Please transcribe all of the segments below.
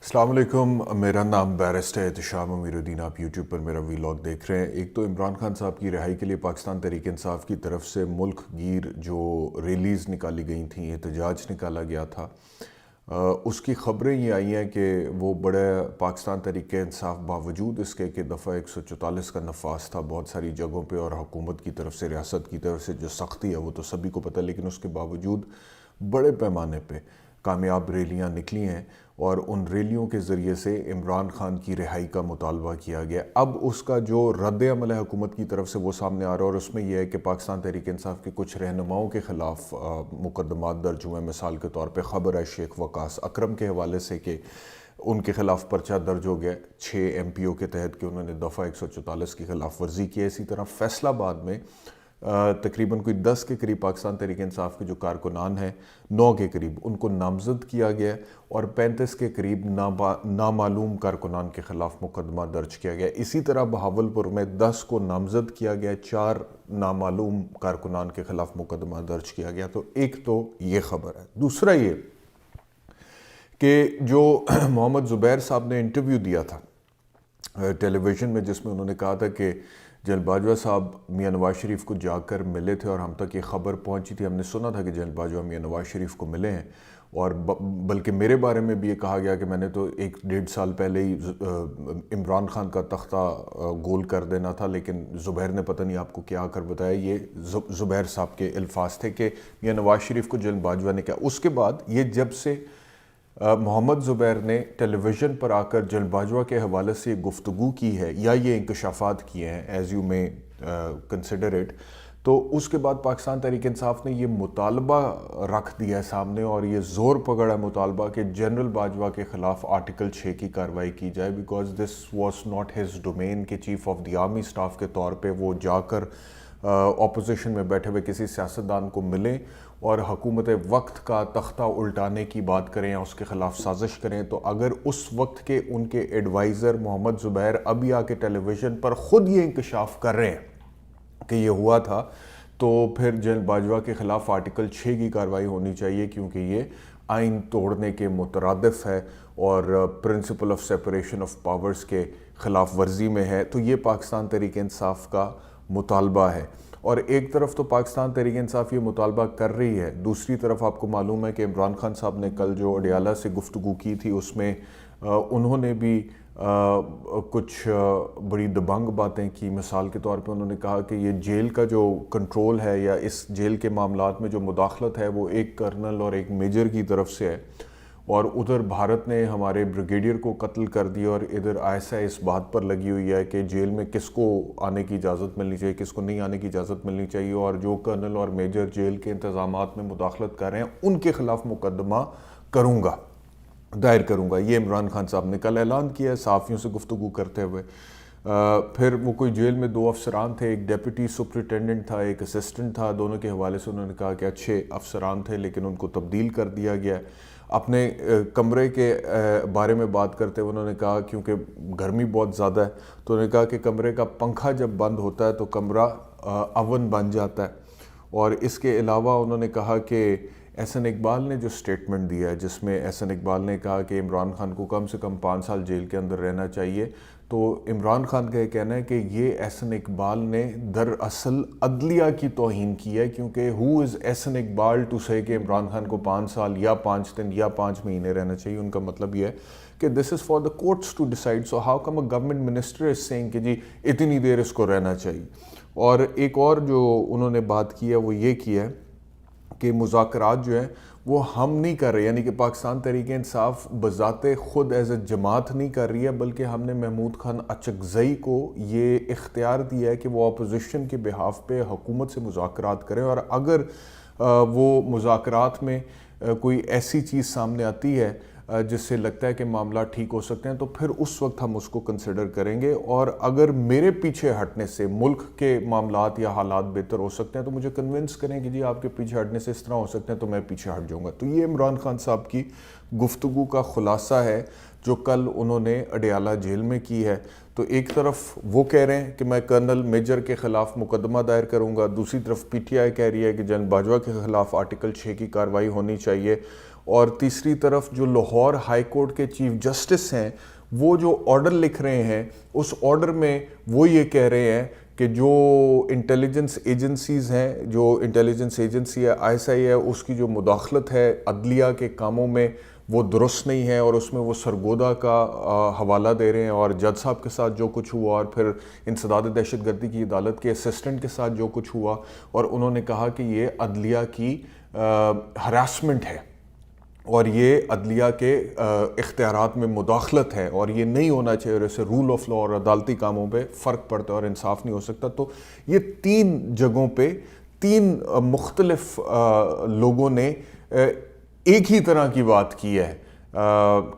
السلام علیکم، میرا نام بیرسٹر احتشام امیر الدین، آپ یوٹیوب پر میرا ویلاگ دیکھ رہے ہیں۔ ایک تو عمران خان صاحب کی رہائی کے لیے پاکستان تحریک انصاف کی طرف سے ملک گیر جو ریلیز نکالی گئی تھیں، احتجاج نکالا گیا تھا، اس کی خبریں یہ آئی ہیں کہ وہ بڑے پاکستان تحریک انصاف باوجود اس کے کہ دفعہ 144 کا نفاذ تھا بہت ساری جگہوں پہ، اور حکومت کی طرف سے، ریاست کی طرف سے جو سختی ہے وہ تو سبھی کو پتہ، لیکن اس کے باوجود بڑے پیمانے پہ کامیاب ریلیاں نکلی ہیں، اور ان ریلیوں کے ذریعے سے عمران خان کی رہائی کا مطالبہ کیا گیا۔ اب اس کا جو رد عمل ہے حکومت کی طرف سے وہ سامنے آ رہا ہے، اور اس میں یہ ہے کہ پاکستان تحریک انصاف کے کچھ رہنماؤں کے خلاف مقدمات درج ہوئے ہیں۔ مثال کے طور پہ خبر ہے شیخ وقاص اکرم کے حوالے سے کہ ان کے خلاف پرچہ درج ہو گیا 6 ایم پی او کے تحت کہ انہوں نے دفعہ 144 کی خلاف ورزی کی ہے۔ اسی طرح فیصل آباد میں تقریباً کوئی 10 کے قریب پاکستان تحریک انصاف کے جو کارکنان ہیں، 9 کے قریب ان کو نامزد کیا گیا، اور 35 کے قریب نامعلوم کارکنان کے خلاف مقدمہ درج کیا گیا۔ اسی طرح بہاولپور میں 10 کو نامزد کیا گیا، 4 نامعلوم کارکنان کے خلاف مقدمہ درج کیا گیا۔ تو ایک تو یہ خبر ہے۔ دوسرا یہ کہ جو محمد زبیر صاحب نے انٹرویو دیا تھا ٹیلی ویژن میں، جس میں انہوں نے کہا تھا کہ جنرل باجوہ صاحب میاں نواز شریف کو جا کر ملے تھے، اور ہم تک یہ خبر پہنچی تھی، ہم نے سنا تھا کہ جنرل باجوہ میاں نواز شریف کو ملے ہیں، اور بلکہ میرے بارے میں بھی یہ کہا گیا کہ میں نے تو 1-1.5 سال پہلے ہی عمران خان کا تختہ گول کر دینا تھا، لیکن زبیر نے پتہ نہیں آپ کو کیا کر بتایا۔ یہ زبیر صاحب کے الفاظ تھے کہ میاں نواز شریف کو جنرل باجوہ نے کہا۔ اس کے بعد یہ جب سے محمد زبیر نے ٹیلی ویژن پر آ کر جنرل باجوہ کے حوالے سے گفتگو کی ہے یا یہ انکشافات کیے ہیں، ایز یو میں کنسیڈر اٹ، تو اس کے بعد پاکستان تحریک انصاف نے یہ مطالبہ رکھ دیا ہے سامنے، اور یہ زور پکڑا ہے مطالبہ کہ جنرل باجوہ کے خلاف آرٹیکل 6 کی کارروائی کی جائے، because this was not his domain کہ chief of the army staff کے طور پہ وہ جا کر اپوزیشن میں بیٹھے ہوئے کسی سیاستدان کو ملیں اور حکومت وقت کا تختہ الٹانے کی بات کریں یا اس کے خلاف سازش کریں۔ تو اگر اس وقت کے ان کے ایڈوائزر محمد زبیر ابھی آ کے ٹیلی ویژن پر خود یہ انکشاف کر رہے ہیں کہ یہ ہوا تھا، تو پھر جنرل باجوہ کے خلاف آرٹیکل 6 کی کارروائی ہونی چاہیے، کیونکہ یہ آئین توڑنے کے مترادف ہے اور principle of separation of powers کے خلاف ورزی میں ہے۔ تو یہ پاکستان تحریک انصاف کا مطالبہ ہے، اور ایک طرف تو پاکستان تحریک انصاف یہ مطالبہ کر رہی ہے، دوسری طرف آپ کو معلوم ہے کہ عمران خان صاحب نے کل جو اڈیالہ سے گفتگو کی تھی، اس میں انہوں نے بھی کچھ بڑی دبنگ باتیں کی۔ مثال کے طور پہ انہوں نے کہا کہ یہ جیل کا جو کنٹرول ہے یا اس جیل کے معاملات میں جو مداخلت ہے وہ ایک کرنل اور ایک میجر کی طرف سے ہے، اور ادھر بھارت نے ہمارے بریگیڈیئر کو قتل کر دیا، اور ادھر ISI اس بات پر لگی ہوئی ہے کہ جیل میں کس کو آنے کی اجازت ملنی چاہیے، کس کو نہیں آنے کی اجازت ملنی چاہیے، اور جو کرنل اور میجر جیل کے انتظامات میں مداخلت کر رہے ہیں ان کے خلاف مقدمہ دائر کروں گا۔ یہ عمران خان صاحب نے کل اعلان کیا ہے صحافیوں سے گفتگو کرتے ہوئے۔ پھر وہ کوئی جیل میں 2 افسران تھے، ایک ڈیپٹی سپرنٹینڈنٹ تھا، ایک اسسٹنٹ تھا، دونوں کے حوالے سے انہوں نے کہا کہ اچھے افسران تھے لیکن ان کو تبدیل کر دیا گیا۔ اپنے کمرے کے بارے میں بات کرتے ہوئے انہوں نے کہا، کیونکہ گرمی بہت زیادہ ہے تو انہوں نے کہا کہ کمرے کا پنکھا جب بند ہوتا ہے تو کمرہ اوون بن جاتا ہے۔ اور اس کے علاوہ انہوں نے کہا کہ احسن اقبال نے جو سٹیٹمنٹ دیا ہے، جس میں احسن اقبال نے کہا کہ عمران خان کو کم سے کم 5 سال جیل کے اندر رہنا چاہیے، تو عمران خان کا یہ کہنا ہے کہ یہ احسن اقبال نے دراصل عدلیہ کی توہین کی ہے، کیونکہ ہو از احسن اقبال ٹو سے کہ عمران خان کو 5 سال یا 5 دن یا 5 مہینے رہنا چاہیے۔ ان کا مطلب یہ ہے کہ this is for the courts to decide, so how come a government minister is seeing کہ جی اتنی دیر اس کو رہنا چاہیے۔ اور ایک اور جو انہوں نے بات کی ہے وہ یہ کی ہے کہ مذاکرات جو ہیں وہ ہم نہیں کر رہے، یعنی کہ پاکستان تحریک انصاف بذات خود ایز اے جماعت نہیں کر رہی ہے، بلکہ ہم نے محمود خان اچکزئی کو یہ اختیار دیا ہے کہ وہ اپوزیشن کے بہاف پہ حکومت سے مذاکرات کریں، اور اگر وہ مذاکرات میں کوئی ایسی چیز سامنے آتی ہے جس سے لگتا ہے کہ معاملات ٹھیک ہو سکتے ہیں تو پھر اس وقت ہم اس کو کنسیڈر کریں گے، اور اگر میرے پیچھے ہٹنے سے ملک کے معاملات یا حالات بہتر ہو سکتے ہیں تو مجھے کنونس کریں کہ جی آپ کے پیچھے ہٹنے سے اس طرح ہو سکتے ہیں تو میں پیچھے ہٹ جاؤں گا۔ تو یہ عمران خان صاحب کی گفتگو کا خلاصہ ہے جو کل انہوں نے اڈیالہ جیل میں کی ہے۔ تو ایک طرف وہ کہہ رہے ہیں کہ میں کرنل میجر کے خلاف مقدمہ دائر کروں گا، دوسری طرف PTI کہہ رہی ہے کہ جنرل باجوہ کے خلاف آرٹیکل 6 کی کارروائی ہونی چاہیے، اور تیسری طرف جو لاہور ہائی کورٹ کے چیف جسٹس ہیں وہ جو آرڈر لکھ رہے ہیں اس آرڈر میں وہ یہ کہہ رہے ہیں کہ جو انٹیلیجنس ایجنسیز ہیں، جو انٹیلیجنس ایجنسی ہے ISI ہے، اس کی جو مداخلت ہے عدلیہ کے کاموں میں وہ درست نہیں ہے، اور اس میں وہ سرگودا کا حوالہ دے رہے ہیں، اور جج صاحب کے ساتھ جو کچھ ہوا اور پھر انسداد دہشت گردی کی عدالت کے اسسٹنٹ کے ساتھ جو کچھ ہوا، اور انہوں نے کہا کہ یہ عدلیہ کی ہراسمنٹ ہے اور یہ عدلیہ کے اختیارات میں مداخلت ہے اور یہ نہیں ہونا چاہیے، اور اسے رول آف لا اور عدالتی کاموں پہ فرق پڑتا ہے اور انصاف نہیں ہو سکتا۔ تو یہ 3 جگہوں پہ 3 مختلف لوگوں نے ایک ہی طرح کی بات کی ہے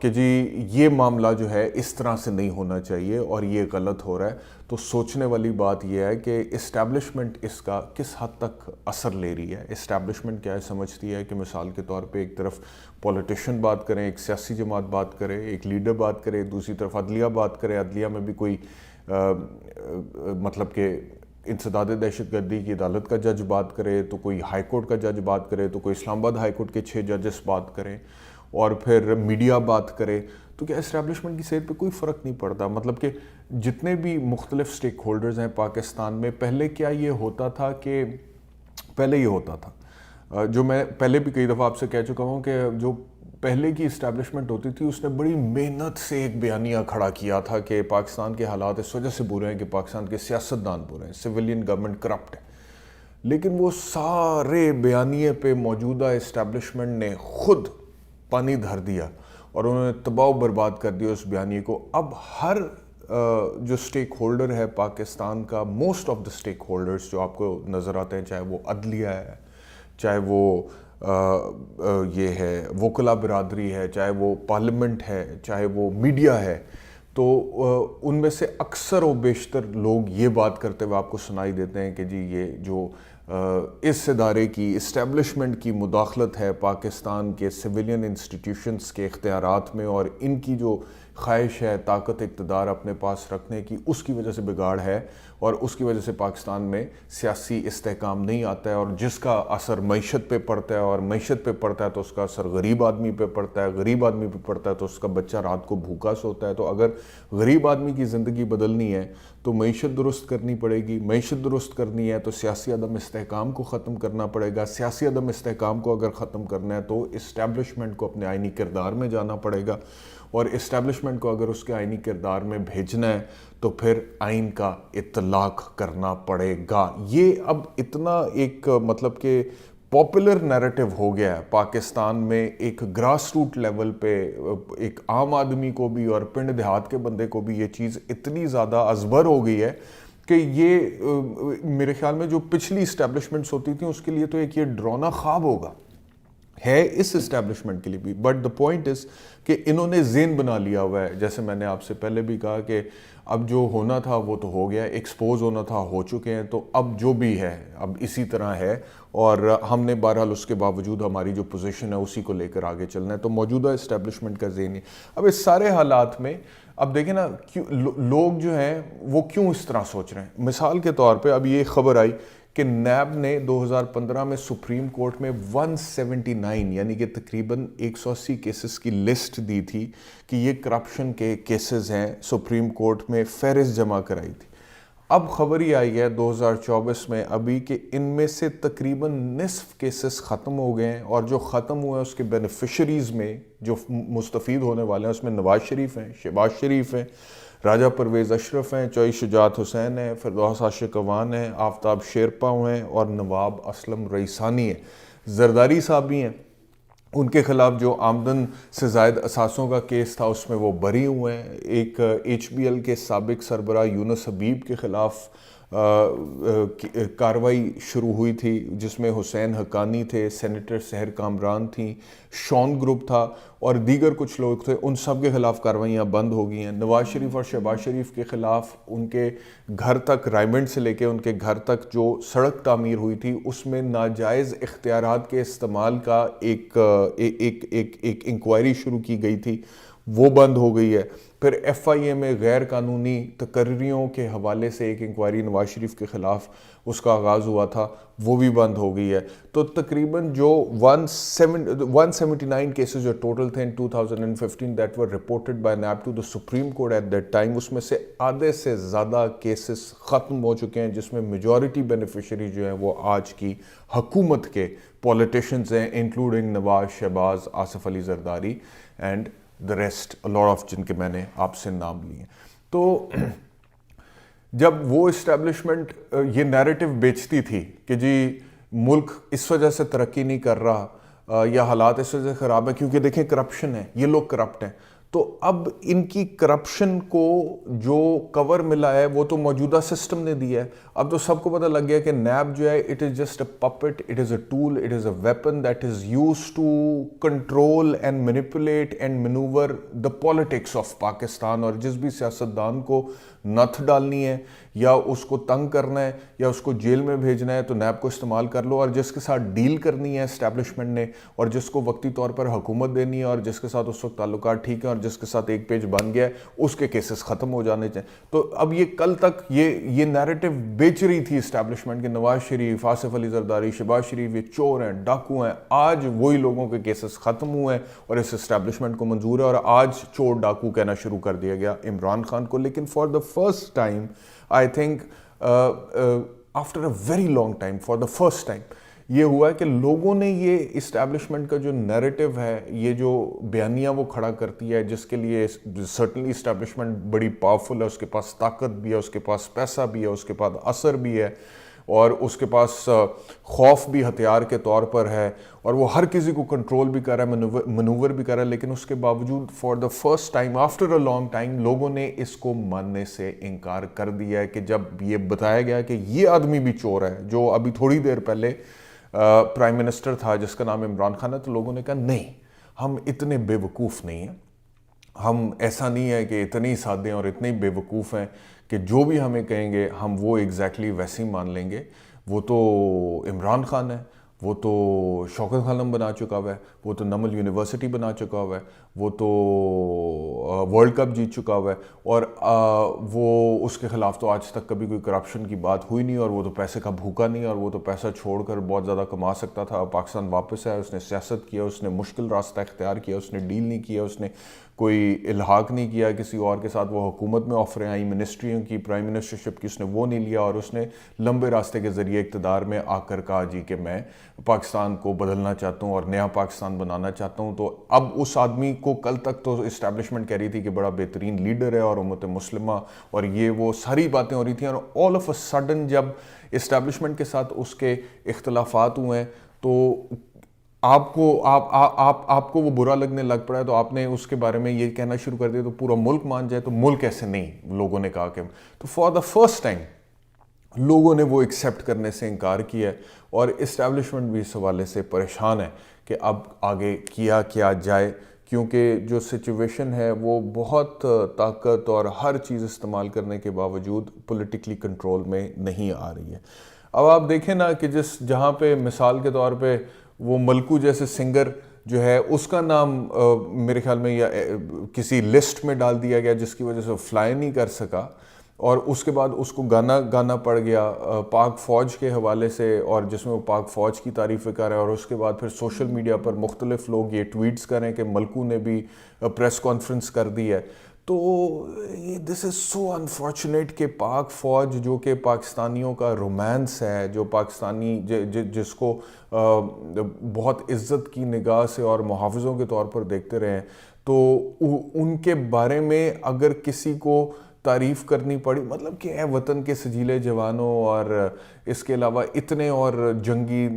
کہ جی یہ معاملہ جو ہے اس طرح سے نہیں ہونا چاہیے اور یہ غلط ہو رہا ہے۔ تو سوچنے والی بات یہ ہے کہ اسٹیبلشمنٹ اس کا کس حد تک اثر لے رہی ہے۔ اسٹیبلشمنٹ کیا ہے سمجھتی ہے کہ مثال کے طور پہ ایک طرف پولیٹیشین بات کریں، ایک سیاسی جماعت بات کرے، ایک لیڈر بات کرے، دوسری طرف عدلیہ بات کرے، عدلیہ میں بھی کوئی مطلب کہ انسداد دہشت گردی کی عدالت کا جج بات کرے، تو کوئی ہائی کورٹ کا جج بات کرے، تو کوئی اسلام آباد ہائی کورٹ کے 6 ججز بات کریں، اور پھر میڈیا بات کرے، تو کیا اسٹیبلشمنٹ کی صحت پہ کوئی فرق نہیں پڑتا؟ مطلب کہ جتنے بھی مختلف سٹیک ہولڈرز ہیں پاکستان میں، پہلے کیا یہ ہوتا تھا کہ پہلے یہ ہوتا تھا جو میں پہلے بھی کئی دفعہ آپ سے کہہ چکا ہوں کہ جو پہلے کی اسٹیبلشمنٹ ہوتی تھی اس نے بڑی محنت سے ایک بیانیہ کھڑا کیا تھا کہ پاکستان کے حالات اس وجہ سے برے ہیں کہ پاکستان کے سیاستدان برے ہیں، سویلین گورنمنٹ کرپٹ ہے، لیکن وہ سارے بیانیے پہ موجودہ اسٹیبلشمنٹ نے خود پانی دھر دیا اور انہوں نے تباہ و برباد کر دیا اس بیانیے کو۔ اب ہر جو سٹیک ہولڈر ہے پاکستان کا، most of the stake holders جو آپ کو نظر آتے ہیں، چاہے وہ عدلیہ ہے، چاہے وہ یہ ہے وکلا برادری ہے، چاہے وہ پارلیمنٹ ہے، چاہے وہ میڈیا ہے، تو ان میں سے اکثر و بیشتر لوگ یہ بات کرتے ہوئے آپ کو سنائی دیتے ہیں کہ جی یہ جو اس ادارے کی اسٹیبلشمنٹ کی مداخلت ہے پاکستان کے سویلین انسٹیٹیوشنز کے اختیارات میں، اور ان کی جو خواہش ہے طاقت اقتدار اپنے پاس رکھنے کی، اس کی وجہ سے بگاڑ ہے، اور اس کی وجہ سے پاکستان میں سیاسی استحکام نہیں آتا ہے، اور جس کا اثر معیشت پہ پڑتا ہے، اور معیشت پہ پڑتا ہے تو اس کا اثر غریب آدمی پہ پڑتا ہے، غریب آدمی پہ پڑتا ہے تو اس کا بچہ رات کو بھوکا سوتا ہے۔ تو اگر غریب آدمی کی زندگی بدلنی ہے تو معیشت درست کرنی پڑے گی، معیشت درست کرنی ہے تو سیاسی عدم استحکام کو ختم کرنا پڑے گا، سیاسی عدم استحکام کو اگر ختم کرنا ہے تو اسٹیبلشمنٹ کو اپنے آئینی کردار میں جانا پڑے گا، اور اسٹیبلشمنٹ کو اگر اس کے آئینی کردار میں بھیجنا ہے تو پھر آئین کا اطلاق کرنا پڑے گا۔ یہ اب اتنا ایک مطلب کہ پاپولر نیریٹو ہو گیا ہے پاکستان میں، ایک گراس روٹ لیول پہ ایک عام آدمی کو بھی اور پنڈ دیہات کے بندے کو بھی یہ چیز اتنی زیادہ ازبر ہو گئی ہے کہ یہ میرے خیال میں جو پچھلی اسٹیبلشمنٹس ہوتی تھیں اس کے لیے تو ایک یہ ڈرانا خواب ہوگا ہے اس اسٹیبلشمنٹ کے لیے بھی۔ بٹ دا پوائنٹ از کہ انہوں نے ذہن بنا لیا ہوا ہے، جیسے میں نے آپ سے پہلے بھی کہا کہ اب جو ہونا تھا وہ تو ہو گیا، ایکسپوز ہونا تھا ہو چکے ہیں، تو اب جو بھی ہے اب اسی طرح ہے، اور ہم نے بہرحال اس کے باوجود ہماری جو پوزیشن ہے اسی کو لے کر آگے چلنا ہے۔ تو موجودہ اسٹیبلشمنٹ کا ذہن ہے اب اس سارے حالات میں، اب دیکھیں نا لوگ جو ہیں وہ کیوں اس طرح سوچ رہے ہیں۔ مثال کے طور پہ اب یہ خبر آئی کہ نیب نے 2015 میں سپریم کورٹ میں 179 یعنی کہ تقریباً 180 کیسز کی لسٹ دی تھی کہ یہ کرپشن کے کیسز ہیں، سپریم کورٹ میں فہرست جمع کرائی تھی۔ اب خبر ہی آئی ہے 2024 میں ابھی کہ ان میں سے تقریباً نصف کیسز ختم ہو گئے ہیں، اور جو ختم ہوئے ہیں اس کے بینیفیشریز میں جو مستفید ہونے والے ہیں اس میں نواز شریف ہیں، شہباز شریف ہیں، راجہ پرویز اشرف ہیں، چوئی شجاعت حسین ہیں، فردوس عاشق اعوان ہیں، آفتاب شیرپا ہیں، اور نواب اسلم رئیسانی ہیں۔ زرداری صاحب بھی ہیں، ان کے خلاف جو آمدن سے زائد اثاثوں کا کیس تھا اس میں وہ بری ہوئے ہیں۔ ایک HBL کے سابق سربراہ یونس حبیب کے خلاف کاروائی شروع ہوئی تھی جس میں حسین حقانی تھے، سینیٹر سحر کامران تھیں، شون گروپ تھا اور دیگر کچھ لوگ تھے، ان سب کے خلاف کاروائیاں بند ہو گئی ہیں۔ نواز شریف اور شہباز شریف کے خلاف ان کے گھر تک، رائمنڈ سے لے کے ان کے گھر تک جو سڑک تعمیر ہوئی تھی اس میں ناجائز اختیارات کے استعمال کا ایک انکوائری شروع کی گئی تھی، وہ بند ہو گئی ہے۔ پھر FIA میں غیر قانونی تقرریوں کے حوالے سے ایک انکوائری نواز شریف کے خلاف اس کا آغاز ہوا تھا وہ بھی بند ہو گئی ہے. تو تقریباً جو 179 کیسز جو ٹوٹل تھے in 2015 that were reported by NAB to the Supreme Court at that time, اس میں سے آدھے سے زیادہ کیسز ختم ہو چکے ہیں, جس میں میجورٹی بینیفیشری جو ہیں وہ آج کی حکومت کے پولیٹیشنز ہیں, including Nawaz, Shehbaz, Asif Ali Zardari and the rest, a lot of جن کے میں نے آپ سے نام لیے. تو جب وہ اسٹیبلشمنٹ یہ نیریٹو بیچتی تھی کہ جی ملک اس وجہ سے ترقی نہیں کر رہا یا حالات اس وجہ سے خراب ہے کیونکہ دیکھیں کرپشن ہے, یہ لوگ کرپٹ ہیں, تو اب ان کی کرپشن کو جو کور ملا ہے وہ تو موجودہ سسٹم نے دیا ہے. اب تو سب کو پتہ لگ گیا کہ نیب جو ہے it is just a puppet, it is a tool, it is a weapon that is use to control and manipulate and maneuver the politics of Pakistan. اور جس بھی سیاستدان کو نتھ ڈالنی ہے یا اس کو تنگ کرنا ہے یا اس کو جیل میں بھیجنا ہے تو نیب کو استعمال کر لو, اور جس کے ساتھ ڈیل کرنی ہے اسٹیبلشمنٹ نے اور جس کو وقتی طور پر حکومت دینی ہے اور جس کے ساتھ اس وقت تعلقات ٹھیک ہیں اور جس کے ساتھ ایک پیج بن گیا ہے اس کے کیسز ختم ہو جانے چاہیے. تو اب یہ کل تک یہ نیریٹو بیچ رہی تھی اسٹیبلشمنٹ کہ نواز شریف, آصف علی زرداری, شہباز شریف یہ چور ہیں, ڈاکو ہیں. آج وہی لوگوں کے کیسز ختم ہوئے ہیں اور اس اسٹیبلشمنٹ کو منظور ہے, اور آج چور ڈاکو کہنا شروع کر دیا گیا عمران خان کو. لیکن for the first time I think after a very long time, for the first time یہ ہوا ہے کہ لوگوں نے یہ اسٹیبلشمنٹ کا جو نیریٹو ہے, یہ جو بیانیہ وہ کھڑا کرتی ہے, جس کے لیے سرٹنلی اسٹیبلشمنٹ بڑی پاورفل ہے, اس کے پاس طاقت بھی ہے, اس کے پاس پیسہ بھی ہے, اس کے پاس اثر بھی ہے, اور اس کے پاس خوف بھی ہتھیار کے طور پر ہے, اور وہ ہر کسی کو کنٹرول بھی کر رہا ہے, منور بھی کر رہا ہے. لیکن اس کے باوجود for the first time after a long time لوگوں نے اس کو ماننے سے انکار کر دیا ہے کہ جب یہ بتایا گیا کہ یہ آدمی بھی چور ہے جو ابھی تھوڑی دیر پہلے پرائم منسٹر تھا جس کا نام عمران خان ہے, تو لوگوں نے کہا نہیں, ہم اتنے بے وقوف نہیں ہیں, ہم ایسا نہیں ہے کہ اتنے ہی سادے ہیں اور اتنے ہی بے وقوف ہیں کہ جو بھی ہمیں کہیں گے ہم وہ ایگزیکٹلی ویسے ہی مان لیں گے. وہ تو عمران خان ہے, وہ تو شوکت خانم بنا چکا ہوا ہے, وہ تو نمل یونیورسٹی بنا چکا ہوا ہے, وہ تو ورلڈ کپ جیت چکا ہوا ہے, اور وہ اس کے خلاف تو آج تک کبھی کوئی کرپشن کی بات ہوئی نہیں, اور وہ تو پیسے کا بھوکا نہیں, اور وہ تو پیسہ چھوڑ کر بہت زیادہ کما سکتا تھا. پاکستان واپس آیا, اس نے سیاست کیا, اس نے مشکل راستہ اختیار کیا, اس نے ڈیل نہیں کیا, اس نے کوئی الحاق نہیں کیا کسی اور کے ساتھ. وہ حکومت میں آفریں آئیں منسٹریوں کی, پرائم منسٹرشپ کی, اس نے وہ نہیں لیا, اور اس نے لمبے راستے کے ذریعے اقتدار میں آ کر کہا جی کہ میں پاکستان کو بدلنا چاہتا ہوں اور نیا پاکستان بنانا چاہتا ہوں. تو اب اس آدمی کو کل تک تو اسٹیبلشمنٹ کہہ رہی تھی کہ بڑا بہترین لیڈر ہے اور امت مسلمہ اور یہ وہ ساری باتیں ہو رہی تھیں, اور آل آف اے سڈن جب اسٹیبلشمنٹ کے ساتھ اس کے اختلافات ہوئے ہیں تو آپ کو وہ برا لگنے لگ پڑا ہے, تو آپ نے اس کے بارے میں یہ کہنا شروع کر دیا تو پورا ملک مان جائے. تو ملک ایسے نہیں, لوگوں نے کہا کہ تو فار دا فرسٹ ٹائم لوگوں نے وہ ایکسیپٹ کرنے سے انکار کیا ہے, اور اسٹیبلشمنٹ بھی اس حوالے سے پریشان ہے کہ اب آگے کیا جائے, کیونکہ جو سچویشن ہے وہ بہت طاقت اور ہر چیز استعمال کرنے کے باوجود پولیٹیکلی کنٹرول میں نہیں آ رہی ہے. اب آپ دیکھیں نا کہ جہاں پہ مثال کے طور پہ وہ ملکو جیسے سنگر جو ہے اس کا نام میرے خیال میں یا کسی لسٹ میں ڈال دیا گیا جس کی وجہ سے فلائی نہیں کر سکا, اور اس کے بعد اس کو گانا پڑ گیا پاک فوج کے حوالے سے, اور جس میں وہ پاک فوج کی تعریفیں کر رہے ہیں, اور اس کے بعد پھر سوشل میڈیا پر مختلف لوگ یہ ٹویٹس کریں کہ ملکو نے بھی پریس کانفرنس کر دی ہے. تو دس از سو انفارچونیٹ کہ پاک فوج جو کہ پاکستانیوں کا رومانس ہے, جو پاکستانی جس کو بہت عزت کی نگاہ سے اور محافظوں کے طور پر دیکھتے رہے ہیں, تو ان کے بارے میں اگر کسی کو تعریف کرنی پڑی, مطلب کہ اے وطن کے سجیلے جوانوں, اور اس کے علاوہ اتنے اور جنگی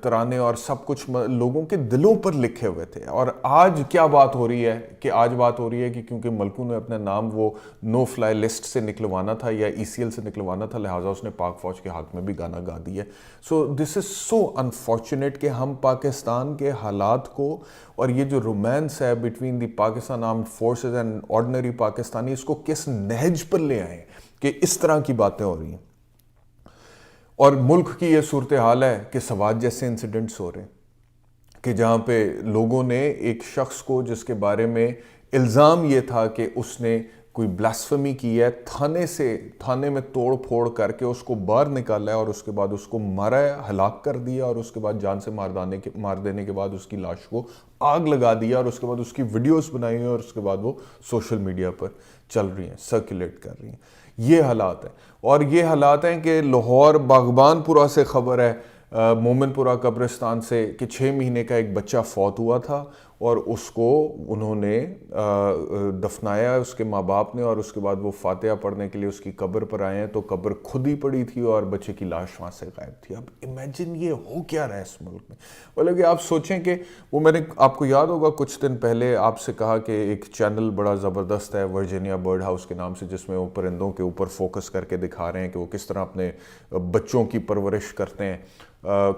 ترانے اور سب کچھ لوگوں کے دلوں پر لکھے ہوئے تھے. اور آج کیا بات ہو رہی ہے کہ کہ کیونکہ ملکو نے اپنا نام وہ نو فلائی لسٹ سے نکلوانا تھا یا ECL سے نکلوانا تھا, لہٰذا اس نے پاک فوج کے حق میں بھی گانا گا دیا. سو دس از سو انفارچونیٹ کہ ہم پاکستان کے حالات کو اور یہ جو رومانس ہے between the Pakistan armed forces and ordinary Pakistani, اس کو کس نہج پر لے آئے کہ اس طرح کی باتیں ہو رہی ہیں. اور ملک کی یہ صورتحال ہے کہ سوات جیسے انسیڈنٹس ہو رہے ہیں کہ جہاں پہ لوگوں نے ایک شخص کو جس کے بارے میں الزام یہ تھا کہ اس نے کوئی بلاسفمی کی ہے, تھانے میں توڑ پھوڑ کر کے اس کو باہر نکالا ہے اور اس کے بعد اس کو مارا ہے, ہلاک کر دیا, اور اس کے بعد جان سے مار دینے کے بعد اس کی لاش کو آگ لگا دیا, اور اس کے بعد اس کی ویڈیوز بنائی ہیں, اور اس کے بعد وہ سوشل میڈیا پر چل رہی ہیں, سرکولیٹ کر رہی ہیں. یہ حالات ہیں. اور یہ حالات ہیں کہ لاہور باغبان پورہ سے خبر ہے, مومن پورہ قبرستان سے, کہ 6 مہینے کا ایک بچہ فوت ہوا تھا اور اس کو انہوں نے دفنایا اس کے ماں باپ نے, اور اس کے بعد وہ فاتحہ پڑھنے کے لیے اس کی قبر پر آئے ہیں تو قبر خود ہی پڑی تھی اور بچے کی لاش وہاں سے غائب تھی. اب امیجن یہ ہو کیا رہا ہے اس ملک میں. بولے کہ آپ سوچیں کہ وہ, میں نے آپ کو یاد ہوگا کچھ دن پہلے آپ سے کہا کہ ایک چینل بڑا زبردست ہے ورجینیا برڈ ہاؤس کے نام سے, جس میں وہ پرندوں کے اوپر فوکس کر کے دکھا رہے ہیں کہ وہ کس طرح اپنے بچوں کی پرورش کرتے ہیں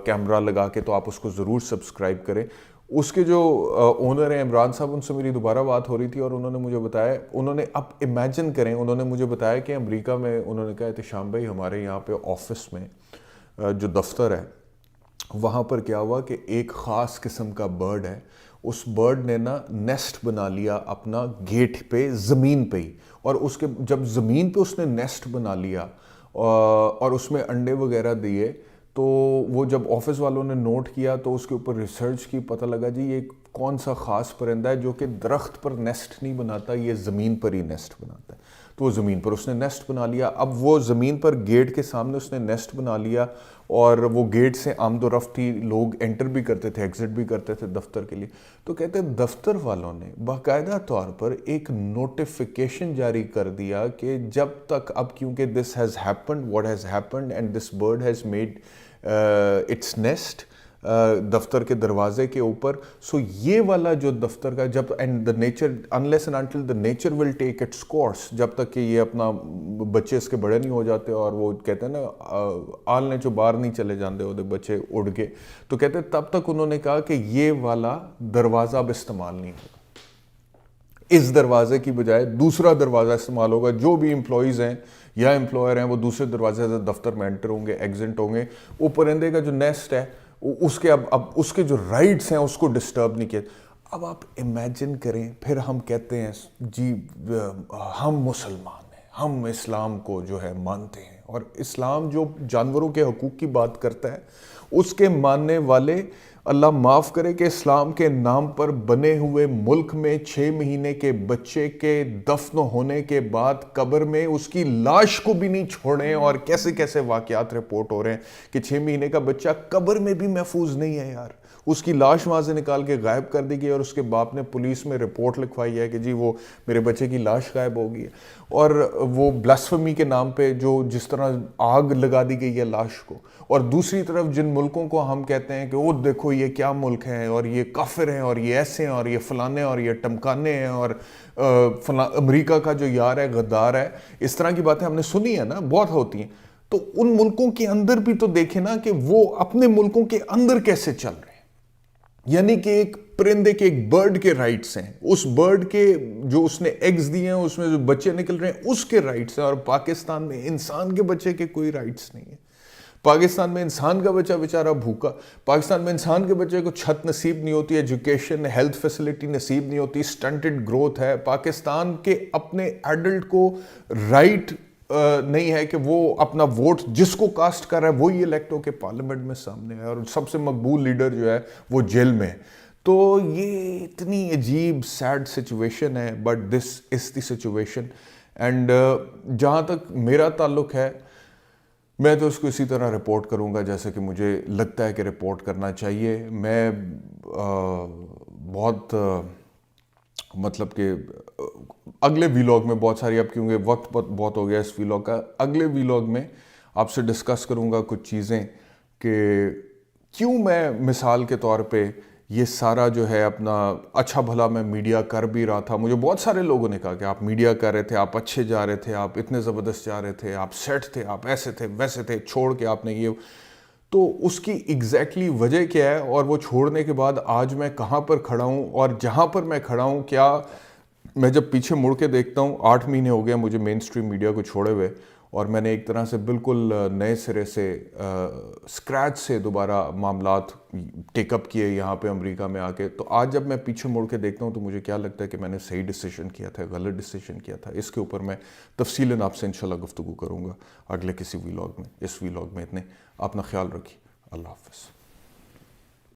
کیمرہ لگا کے. تو آپ اس کو ضرور سبسکرائب کریں. اس کے جو اونر ہیں عمران صاحب, ان سے میری دوبارہ بات ہو رہی تھی اور انہوں نے مجھے بتایا, انہوں نے اب امیجن کریں, انہوں نے مجھے بتایا کہ امریکہ میں, انہوں نے کہا احتشام بھائی ہمارے یہاں پہ آفس میں جو دفتر ہے وہاں پر کیا ہوا کہ ایک خاص قسم کا برڈ ہے, اس برڈ نے نا نیسٹ بنا لیا اپنا گیٹ پہ زمین پہ ہی, اور اس کے جب زمین پہ اس نے نیسٹ بنا لیا اور اس میں انڈے وغیرہ دیے, تو وہ جب آفس والوں نے نوٹ کیا تو اس کے اوپر ریسرچ کی, پتہ لگا جی یہ کون سا خاص پرندہ ہے جو کہ درخت پر نیسٹ نہیں بناتا, یہ زمین پر ہی نیسٹ بناتا ہے. تو وہ زمین پر اس نے نیسٹ بنا لیا. اب وہ زمین پر گیٹ کے سامنے اس نے نیسٹ بنا لیا, اور وہ گیٹ سے آمد و رفت تھی, لوگ انٹر بھی کرتے تھے, ایگزٹ بھی کرتے تھے دفتر کے لیے. تو کہتے ہیں دفتر والوں نے باقاعدہ طور پر ایک نوٹیفیکیشن جاری کر دیا کہ جب تک, اب کیونکہ this has happened what has happened and this bird has made its nest دفتر کے دروازے کے اوپر, سو یہ والا جو دفتر کا جب, and the nature unless and until the nature will take its course, جب تک کہ یہ اپنا بچے اس کے بڑے نہیں ہو جاتے, اور وہ کہتے ہیں نا آلنے جو باہر نہیں چلے جاندے وہ بچے اڑ گئے, تو کہتے ہیں تب تک انہوں نے کہا کہ یہ والا دروازہ اب استعمال نہیں ہوگا, اس دروازے کی بجائے دوسرا دروازہ استعمال ہوگا. جو بھی امپلائیز ہیں یا امپلائر ہیں وہ دوسرے دروازے سے دفتر میں انٹر ہوں گے, ایگزٹ ہوں گے. وہ پرندے کا جو نیسٹ ہے اس کے اب اس کے جو رائٹس ہیں اس کو ڈسٹرب نہیں کیا. اب آپ امیجن کریں, پھر ہم کہتے ہیں جی ہم مسلمان ہیں, ہم اسلام کو جو ہے مانتے ہیں, اور اسلام جو جانوروں کے حقوق کی بات کرتا ہے اس کے ماننے والے, اللہ معاف کرے کہ اسلام کے نام پر بنے ہوئے ملک میں 6 مہینے کے بچے کے دفن ہونے کے بعد قبر میں اس کی لاش کو بھی نہیں چھوڑیں, اور کیسے کیسے واقعات رپورٹ ہو رہے ہیں کہ 6 مہینے کا بچہ قبر میں بھی محفوظ نہیں ہے یار. اس کی لاش وہاں سے نکال کے غائب کر دی گئی, اور اس کے باپ نے پولیس میں رپورٹ لکھوائی ہے کہ جی وہ میرے بچے کی لاش غائب ہو گئی ہے. اور وہ بلاسفمی کے نام پہ جو جس طرح آگ لگا دی گئی ہے لاش کو, اور دوسری طرف جن ملکوں کو ہم کہتے ہیں کہ وہ دیکھو یہ کیا ملک ہیں, اور یہ کافر ہیں, اور یہ ایسے ہیں, اور یہ فلانے, اور یہ ٹمکانے ہیں, اور امریکہ کا جو یار ہے غدار ہے, اس طرح کی باتیں ہم نے سنی ہیں نا, بہت ہوتی ہیں. تو ان ملکوں کے اندر بھی تو دیکھیں نا کہ وہ اپنے ملکوں کے اندر کیسے چل رہے ہیں. یعنی کہ ایک پرندے کے, ایک برڈ کے رائٹس ہیں, اس برڈ کے جو اس نے ایگز دیے ہیں اس میں جو بچے نکل رہے ہیں اس کے رائٹس ہیں, اور پاکستان میں انسان کے بچے کے کوئی رائٹس نہیں ہیں. پاکستان میں انسان کا بچہ بیچارہ بھوکا, پاکستان میں انسان کے بچے کو چھت نصیب نہیں ہوتی, ایجوکیشن ہیلتھ فیسلٹی نصیب نہیں ہوتی, سٹنٹڈ گروتھ ہے. پاکستان کے اپنے ایڈلٹ کو رائٹ نہیں ہے کہ وہ اپنا ووٹ جس کو کاسٹ کر رہا ہے وہی الیکٹ ہو کے پارلیمنٹ میں سامنے ہے, اور سب سے مقبول لیڈر جو ہے وہ جیل میں ہے. تو یہ اتنی عجیب سیڈ سچویشن ہے, but this is the situation. And جہاں تک میرا تعلق ہے, میں تو اس کو اسی طرح رپورٹ کروں گا جیسے کہ مجھے لگتا ہے کہ رپورٹ کرنا چاہیے. میں بہت مطلب کہ اگلے ویلاگ میں بہت ساری, اب کیونکہ وقت بہت ہو گیا اس ویلاگ کا, اگلے ویلاگ میں آپ سے ڈسکس کروں گا کچھ چیزیں کہ کیوں میں مثال کے طور پہ یہ سارا جو ہے اپنا اچھا بھلا میں میڈیا کر بھی رہا تھا. مجھے بہت سارے لوگوں نے کہا کہ آپ میڈیا کر رہے تھے, آپ اچھے جا رہے تھے, آپ اتنے زبردست جا رہے تھے, آپ سیٹ تھے, آپ ایسے تھے ویسے تھے, چھوڑ کے آپ نے یہ. تو اس کی ایگزیکٹلی وجہ کیا ہے, اور وہ چھوڑنے کے بعد آج میں کہاں پر کھڑا ہوں, اور جہاں پر میں کھڑا ہوں, کیا میں جب پیچھے مڑ کے دیکھتا ہوں 8 مہینے ہو گئے مجھے مین سٹریم میڈیا کو چھوڑے ہوئے, اور میں نے ایک طرح سے بالکل نئے سرے سے اسکریچ سے دوبارہ معاملات ٹیک اپ کیے یہاں پہ امریکہ میں آ کے. تو آج جب میں پیچھے مڑ کے دیکھتا ہوں تو مجھے کیا لگتا ہے کہ میں نے صحیح ڈیسیژن کیا تھا, غلط ڈیسیژن کیا تھا. اس کے اوپر میں تفصیلاً آپ سے انشاءاللہ گفتگو کروں گا اگلے کسی ویلاگ میں. اس ویلاگ میں اتنے. اپنا خیال رکھیے. اللہ حافظ.